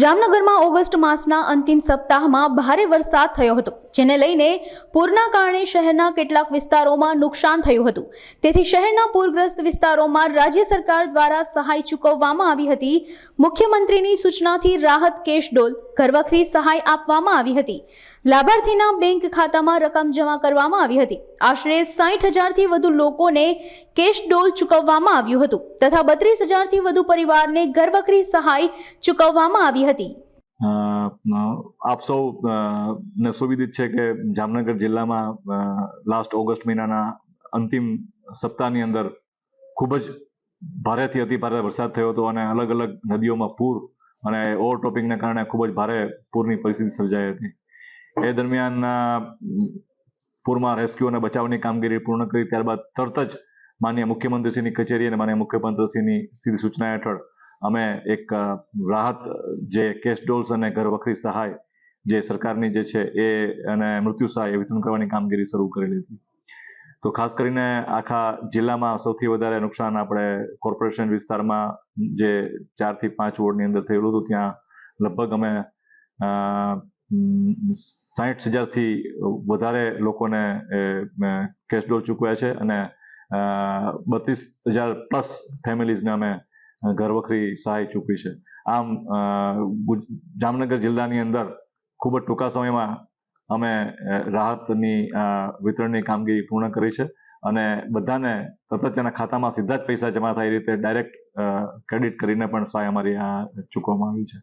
જામનગરમાં ઓગસ્ટ માસના અંતિમ સપ્તાહમાં ભારે વરસાદ થયો હતો, જેને લઈને પૂરના કારણે શહેરના કેટલાક વિસ્તારોમાં નુકસાન થયું હતું। તેથી શહેરના પૂરગ્રસ્ત વિસ્તારોમાં રાજ્ય સરકાર દ્વારા સહાય ચૂકવવામાં આવી હતી। મુખ્યમંત્રીની સૂચનાથી રાહત કેશડોલ ઘરવખરી સહાય આપવામાં આવી હતી। લાભાર્થીના બેંક ખાતામાં રકમ જમા કરવામાં આવી હતી। આશરે 60,000થી વધુ લોકોને કેશડોલ ચૂકવવામાં આવ્યું હતું તથા 32,000થી વધુ પરિવારને ઘરવખરી સહાય ચૂકવવામાં આવી હતી। આપ સૌ ને સુવિદિત છે કે જામનગર જિલ્લામાં લાસ્ટ ઓગસ્ટ મહિનાના અંતિમ સપ્તાહની અંદર ખૂબ જ ભારેથી અતિ ભારે વરસાદ થયો હતો અને અલગ અલગ નદીઓમાં પૂર અને ઓવરટોપિંગને કારણે ખૂબ જ ભારે પૂરની પરિસ્થિતિ સર્જાઈ હતી। એ દરમિયાન પૂરમાં રેસ્ક્યુ અને બચાવની કામગીરી પૂર્ણ કરી ત્યારબાદ તરત જ માનનીય મુખ્યમંત્રીશ્રીની કચેરી અને માનનીય મુખ્યમંત્રીશ્રીની સીધી સૂચના હેઠળ અમે એક રાહત જે કેશ ડોલ્સ અને ઘરવખરી સહાય જે સરકારની જે છે એ અને મૃત્યુ સહાય વિતરણ કરવાની કામગીરી શરૂ કરેલી હતી। તો ખાસ કરીને આખા જિલ્લામાં સૌથી વધારે નુકસાન આપણે કોર્પોરેશન વિસ્તારમાં જે 4 થી 5 વોર્ડની અંદર થયેલું હતું, ત્યાં લગભગ અમે 60,000થી વધારે લોકોને કેશ ડોલ ચૂકવ્યા છે અને 32,000 પ્લસ ફેમિલીઝને અમે ઘરવખરી સહાય ચૂકવી છે। આમ જામનગર જિલ્લાની અંદર ખૂબ જ ટૂંકા સમયમાં અમે રાહતની વિતરણની કામગીરી પૂર્ણ કરી છે અને બધાને તરત જ તેના ખાતામાં સીધા જ પૈસા જમા થાય એ રીતે ડાયરેક્ટ ક્રેડિટ કરીને પણ સહાય અમારી ચૂકવવામાં આવી છે।